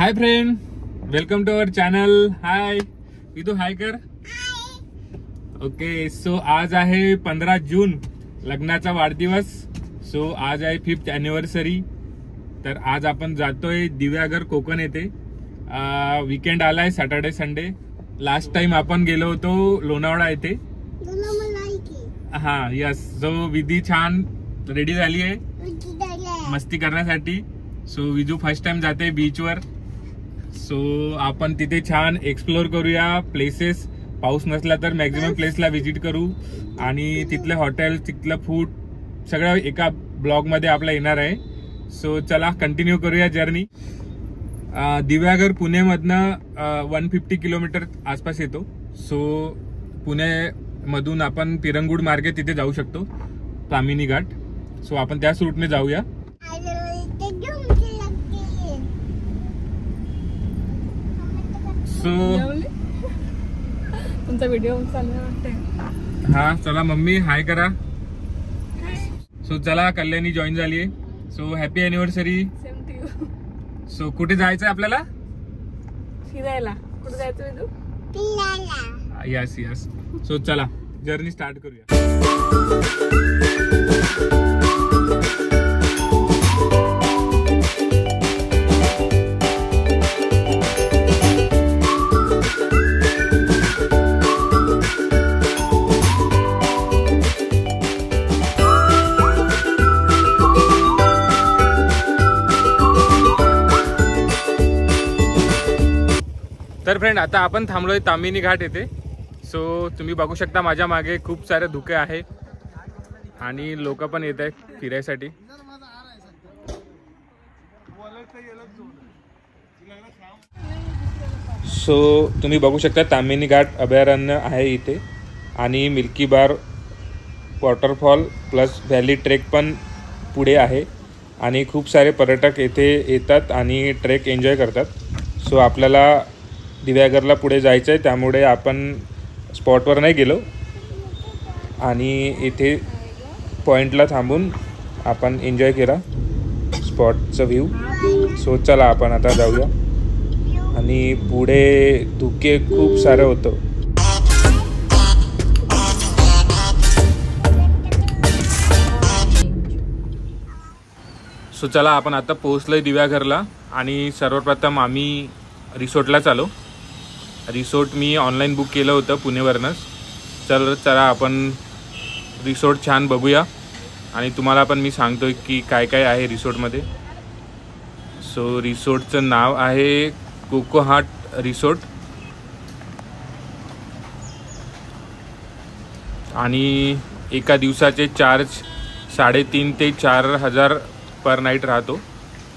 High friend, welcome to our channel. Hi Vidu, hi कर. Okay, so आज आहे 15 जून, लग्नाचा वाढदिवस. सो आज आहे 5th अॅनिव्हर्सरी. तर आज आपण जातोय दिव्यागर कोकण येथे. वीकेंड आलाय, सॅटर्डे संडे. लास्ट टाइम आपण गेलो होतो लोणावळा येथे. हा यस. सो विधी छान रेडी झाली आहे मस्ती करण्यासाठी. सो विजू फर्स्ट टाइम जाते बीचवर. सो आपण तिथे छान एक्सप्लोर करूया प्लेसेस. पाऊस नसला तर मॅक्झिमम प्लेसला व्हिजिट करू आणि तिथले हॉटेल, तिथलं फूड सगळं एका ब्लॉग मध्ये आपला येणार आहे. सो चला कंटिन्यू करूया जर्नी. दिव्यागर पुणेमधनं 150 किलोमीटर आसपास येतो. सो पुणे मधून आपण पिरंगुड मार्गे तिथे जाऊ शकतो, तामिनी घाट. सो आपण त्याच रूटने जाऊया. सो तुमचा व्हिडिओ चालू वाटतंय. हा चला मम्मी हाय करा. सो चला, कल्याणी जॉईन झाली आहे. So happy anniversary. Same to you. So कुठे जायचंय आपल्याला? फिरायला. कुठे जायचं विदू? Yes yes. सो चला जर्नी स्टार्ट करूया. तर फ्रेंड, आता आपण थांबलोय तामिनी घाट येथे. सो तुम्ही बघू शकता माझ्या मागे खूप सारे धुके आहे आणि लोक पण येत आहेत फिरायसाठी. सो तुम्ही बघू शकता तामिनी घाट अभयारण्य आहे इथे आणि मिल्की बार वॉटरफॉल प्लस व्हॅली ट्रेक पण पुढे आहे आणि खूप सारे पर्यटक येथे येतात आणि ट्रेक एन्जॉय करतात. सो आपल्याला दिव्यागरला पुढे जायचं आहे, त्यामुळे आपण स्पॉटवर नाही गेलो आणि इथे पॉईंटला थांबून आपण एन्जॉय केला स्पॉटचं व्ह्यू. सो चला आपण आता जाऊया. आणि पुढे धुके खूप सारे होतं. सो चला आपण आता पोहोचलोय दिव्यागरला आणि सर्वप्रथम आम्ही रिसॉर्टला चालो. रिसॉर्ट मी ऑनलाईन बुक केलं होतं पुणेवरनंच. चला आपण रिसॉर्ट छान बघूया आणि तुम्हाला पण मी सांगतोय की काय काय आहे रिसॉर्टमध्ये. सो रिसॉर्टचं नाव आहे कोको हार्ट रिसॉर्ट आणि एका दिवसाचे चार्ज 3,500 ते 4,000 पर नाईट राहतो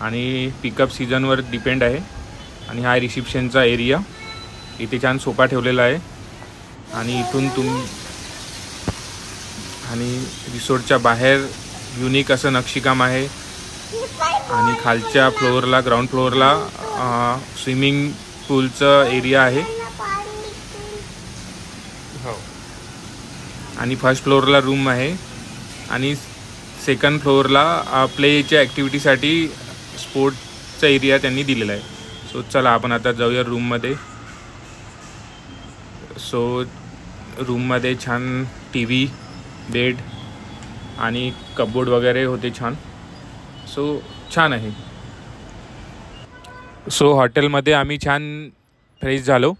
आणि पिकअप सीझनवर डिपेंड आहे. आणि हा रिसेप्शनचा एरिया. इथे छान सोफा ठेवलेला आहे आणि इथून आणि रिसॉर्टच्या बाहेर युनिक असं नक्षीकाम आहे आणि खालच्या फ्लोअरला, ग्राउंड फ्लोअरला स्विमिंग पूलचं एरिया आहे. हो. आणि फर्स्ट फ्लोअरला रूम आहे आणि सेकंड फ्लोअरला प्लेच्या ॲक्टिव्हिटीसाठी स्पोर्टचा एरिया त्यांनी दिलेला आहे. सो चला आपण आता जाऊया रूममध्ये. सो रूममध्ये छान TV, बेड आणि कपबोर्ड वगैरे होते छान. सो छान आहे. सो हॉटेलमध्ये आम्ही छान फ्रेश झालो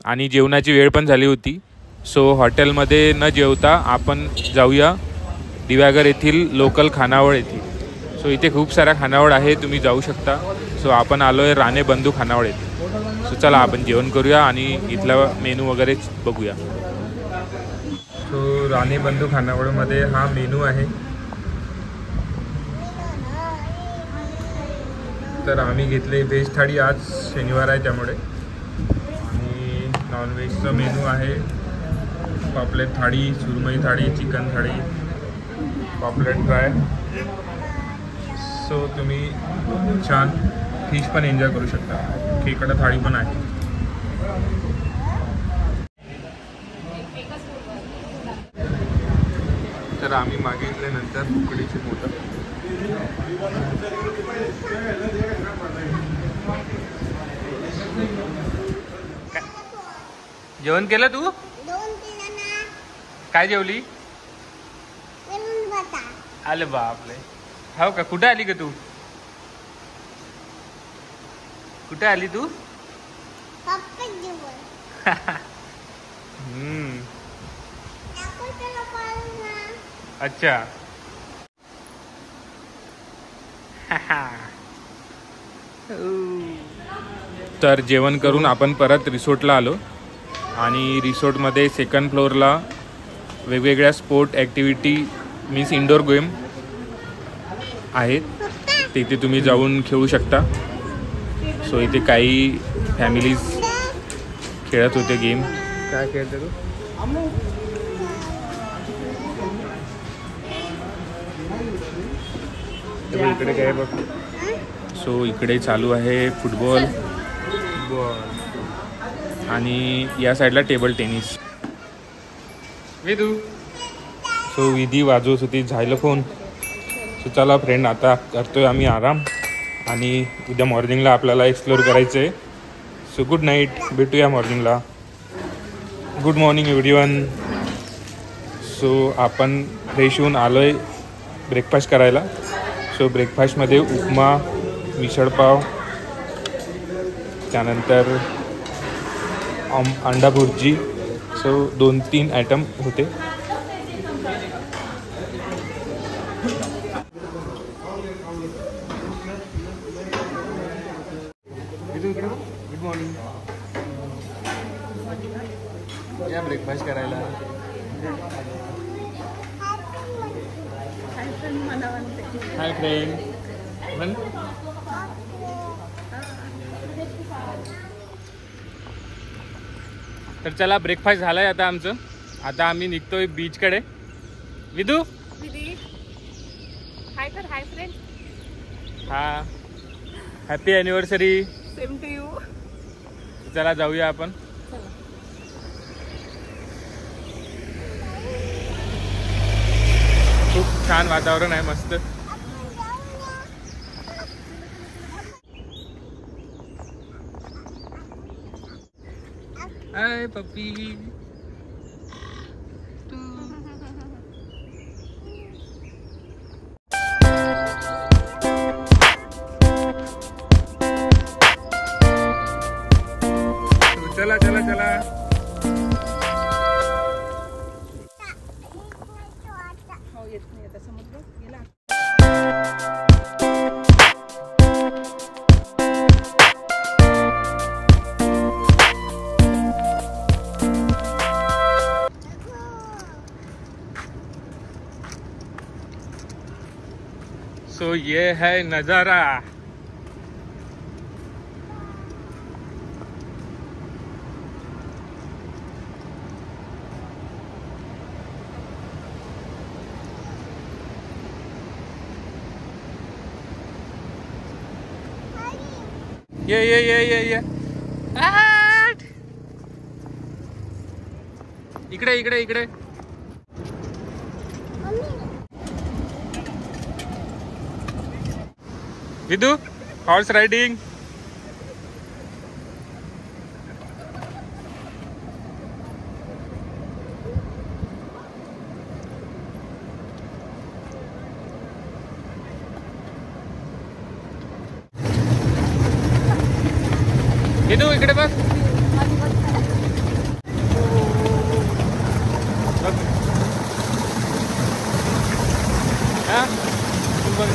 आणि जेवणाची वेळ पण झाली होती. सो हॉटेलमध्ये न जेवता आपण जाऊया दिव्यागर येथील लोकल खानावळ येथे. सो इथे खूप साऱ्या खानावळ आहे, तुम्ही जाऊ शकता. सो आपण आलो आहे राणे बंधू खानावळ येथे. सो चला आपण जेवण करूया आणि इथला मेनू वगैरे बघूया. सो राणे बंधू खानावळमध्ये हा मेनू आहे. तर आम्ही घेतले व्हेज थाळी, आज शनिवार आहे त्यामुळे. आणि नॉनव्हेजचं मेनू आहे पापलेट थाळी, सुरमई थाळी, चिकन थाळी, पापलेट फ्राय. सो तुम्ही छान फिश पण एन्जॉय करू शकता. खेकडा थाळी पण आहे. तर आम्ही मागितल्यानंतर उकडीचे मोदक जेवण केलं तू? काय जेवली? आले बापले. हो का? कुठे आली का तू? कुठे आली तू? अच्छा. तर जेवण करून आपण परत रिसोर्टला आलो आणि रिसोर्टमध्ये सेकंड फ्लोअरला वेगवेगळ्या sport activity means indoor game आहेत. तिथे तुम्ही जाऊन खेळू शकता. सो इथे काही फॅमिलीज खेळत होते गेम. काय खेळते तू? इकडे काय बघ. सो इकडे चालू आहे फुटबॉल आणि या साईडला टेबल टेनिस. विधू. सो विधी वाजवत होती झायलोफोन. सो चला फ्रेंड, आता करतोय आम्ही आराम आणि उद्या मॉर्निंगला आपल्याला एक्सप्लोअर करायचं आहे. सो गुड नाईट, भेटूया मॉर्निंगला. Good morning everyone. सो आपण फ्रेश होऊन आलो आहे ब्रेकफास्ट करायला. सो ब्रेकफास्टमध्ये उपमा, मिसळपाव, त्यानंतर अंडा भुर्जी. सो 2-3 आयटम होते. Good morning. या ब्रेकफास्ट करायला. Hi friend. तर चला, ब्रेकफास्ट झालाय आता आमचं. आता आम्ही निघतोय बीचकडे. विधू हाय कर. Hi friend. हा, happy anniversary. Same to you. चला जाऊया आपण. खूप छान वातावरण आहे, मस्त. हाय पप्पी. चला चला चला. हो, येत नाही आता समुद्र गेला. सो ये है नजारा. ये इकडे इकडे इकडे. Vidhu, horse riding. विधू इकडे बघ. हा बघ.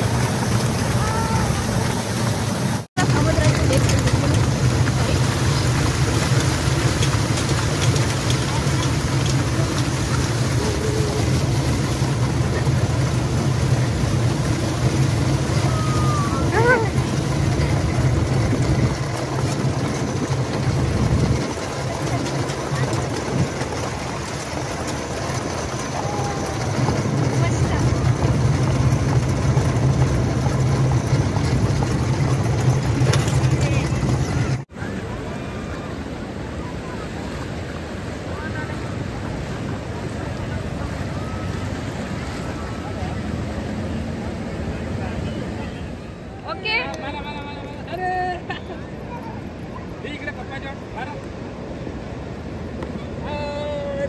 इकडे पप्पा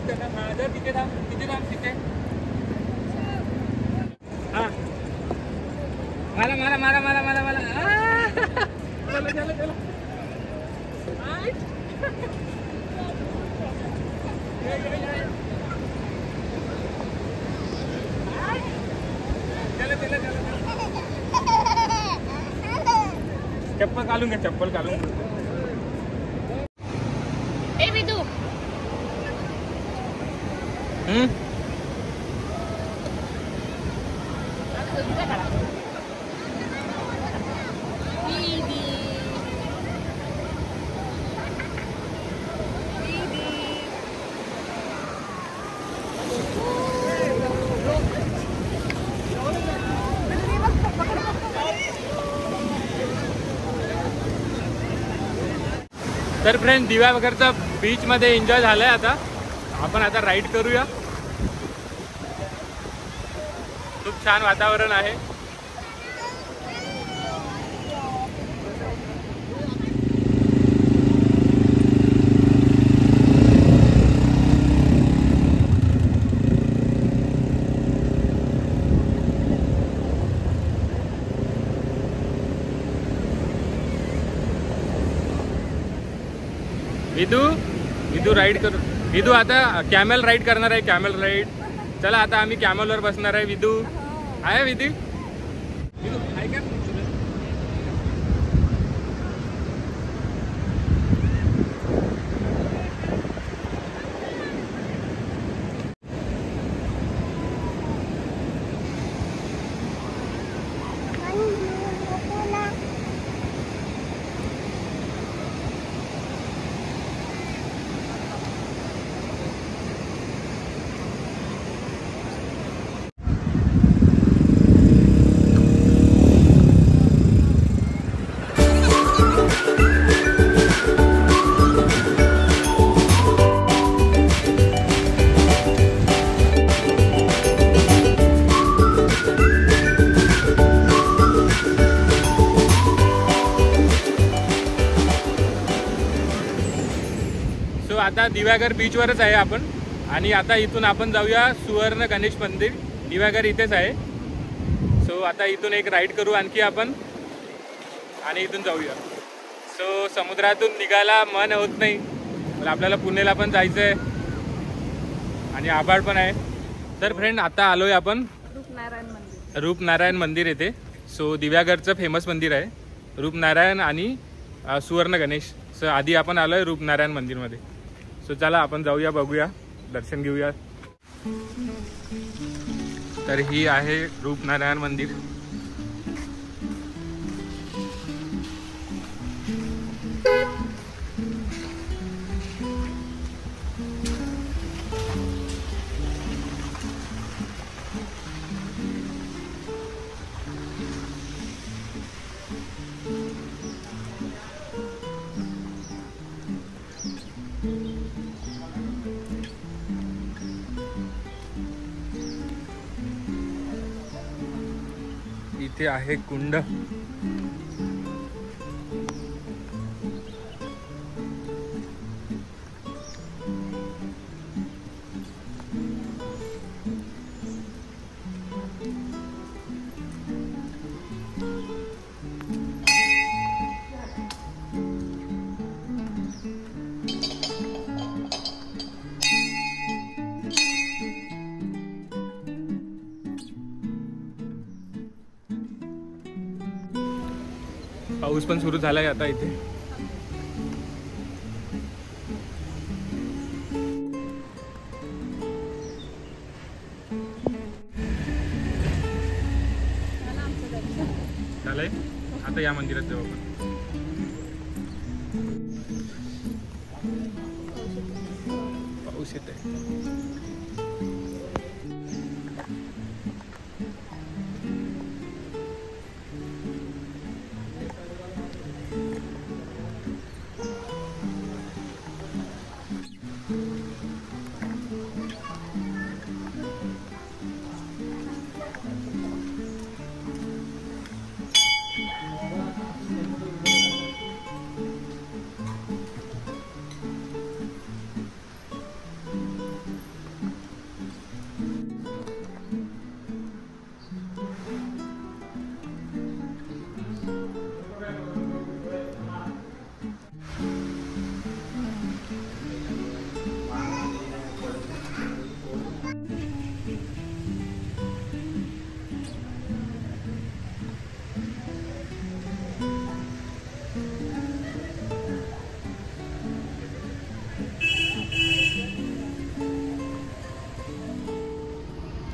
त्यांना. हा जर तिथे थांब, तिथे थांब, तिथे. हा मला मला मला मला मला मला चला चला चला. चप्पल घालून घे, चप्पल घालून. ए विदू तर फ्रेंड, दिव्यावगरचा बीच मध्ये एन्जॉय झालाय. आता आपण आता राईड करूया. खूप छान वातावरण आहे. विदू राईड करू. विदू आता कॅमेल राईड करणार आहे. Camel ride. चला आता आम्ही कॅमेलवर बसणार आहे. विदू आहे. विदू आहे का? आता दिव्यागर बीचवरच आहे आपण. आणि आता इथून आपण जाऊया सुवर्ण गणेश मंदिर. दिव्यागर इथेच आहे. सो आता इथून एक राईड करू आणखी आपण आणि इथून जाऊया. सो समुद्रातून निघायला मन होत नाही, पण आपल्याला पुण्याला पण जायचं आहे आणि आभाळ पण आहे. तर फ्रेंड, आता आलोय आपण रूपनारायण मंदिर येथे. सो दिव्यागरचं फेमस मंदिर आहे रूपनारायण आणि सुवर्ण गणेश. सो आधी आपण आलोय रूपनारायण मंदिरमध्ये. सो चला आपण जाऊया, बघूया, दर्शन घेऊया. तर ही आहे रूपनारायण मंदिर. इथे आहे कुंड. पाऊस पण सुरू झालाय आता इथे. झालंय. आता या मंदिरात जाऊ आपण. पाऊस येत आहे.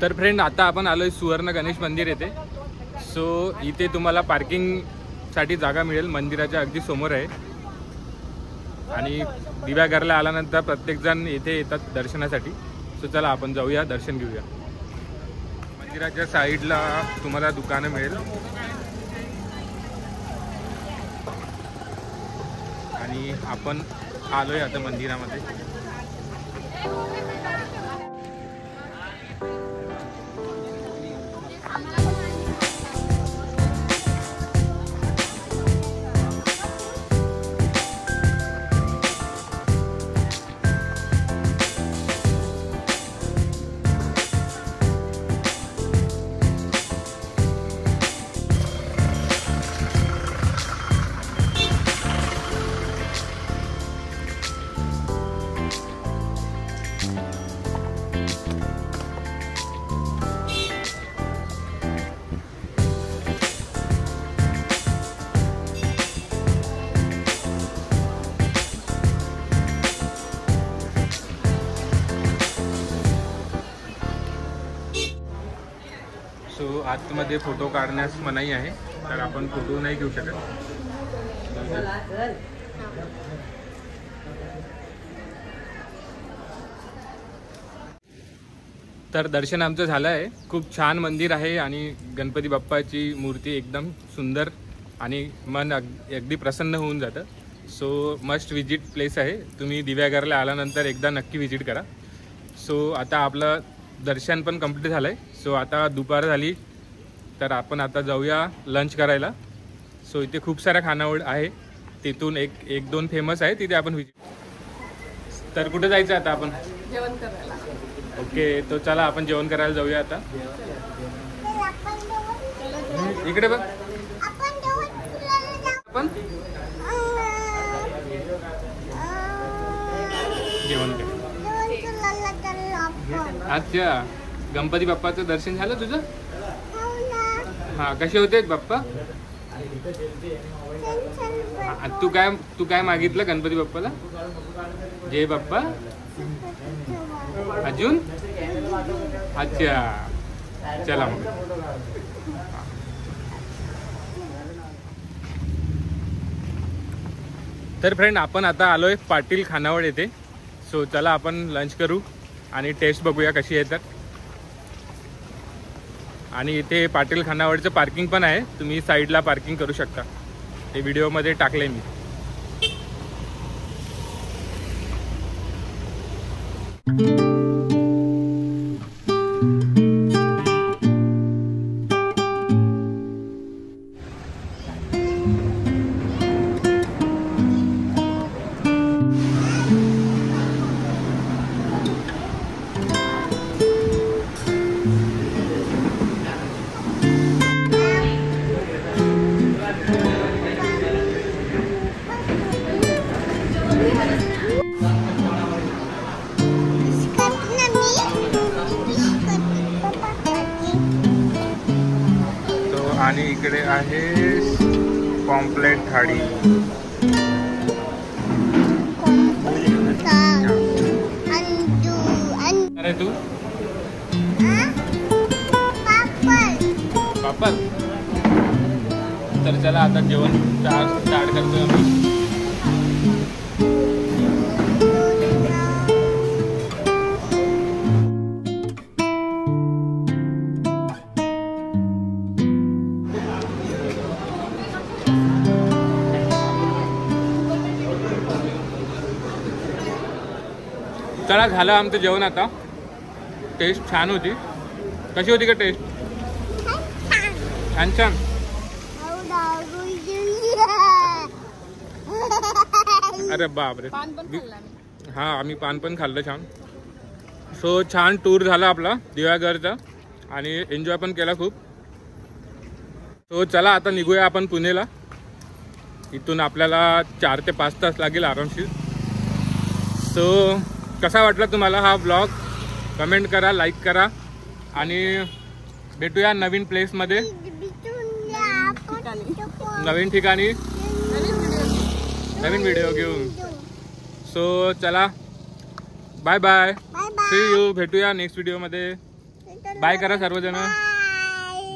तर फ्रेंड आता आपण आलोय सुवर्ण गणेश मंदिर येथे. सो इथे तुम्हाला पार्किंगसाठी जागा मिळेल, मंदिराच्या अगदी समोर आहे. आणि दिव्यागरला आल्यानंतर प्रत्येकजण येथे येतात दर्शनासाठी. सो चला आपण जाऊया, दर्शन घेऊया. मंदिराच्या साईडला तुम्हाला दुकानं मिळेल आणि आपण आलोय आता मंदिरामध्ये. सो आतमध्ये फोटो काढण्यास मनाई आहे, तर आपण फोटो नाही घेऊ शकत. तर दर्शन आमचं झालं आहे. खूप छान मंदिर आहे आणि गणपती बाप्पाची मूर्ती एकदम सुंदर आणि मन अगदी प्रसन्न होऊन जातं. सो मस्ट विजिट प्लेस आहे. तुम्ही दिव्यागरला आल्यानंतर एकदा नक्की विजिट करा. सो आता आपलं दर्शन पण कंप्लीट झालं आहे. सो आता दुपार झाली, तर आपण आता जाऊया लंच करायला. सो इथे खूप साऱ्या खानावळ आहे, तिथून एक दोन फेमस आहे, तिथे आपण विजिट. तर कुठे जायचं आता आपण? जेवण करायला. ओके, तो चला आपण जेवण करायला जाऊया आता. इकडे बघ, आपण जेवण कर. अच्छा, गणपती बाप्पाचं दर्शन झालं तुझं? हा, कसे होते बाप्पा? तू काय मागितलं गणपती बाप्पाला? जय बाप्पा. अजून? अच्छा, चला मग. तर फ्रेंड आपण आता आलोय पाटील खानावळ येथे. सो चला आपण लंच करू आणि टेस्ट बघूया कशी आहे. तर आणि इथे पाटील खानावळचं पार्किंग पण आहे, तुम्ही साईडला पार्किंग करू शकता. ते व्हिडिओमध्ये टाकले मी. आणि इकडे आहे पॉम्पलेट थाळी. अरे तू पापड. तर चला आता जेवण स्टार्ट करतोय आम्ही. चला झालं आमचं जेवण आता. टेस्ट छान होती. कशी होती का टेस्ट? छान छान. अरे बापरे, हा आम्ही पान पण खाल्लं छान. सो छान टूर झाला आपला दिव्यागरचा आणि एन्जॉय पण केला खूप. सो चला आता निघूया आपण पुणेला. इथून आपल्याला 4 ते 5 तास लागेल आरामशीर. सो कसा वाटला तुम्हाला हा ब्लॉग? कमेंट करा, लाईक करा आणि भेटूया नवीन प्लेसमध्ये, नवीन ठिकाणी, नवीन व्हिडिओ घेऊन. सो चला बाय बाय, सी यू. भेटूया नेक्स्ट व्हिडिओमध्ये. बाय करा सर्वजण.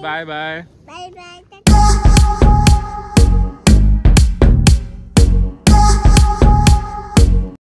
Bye bye.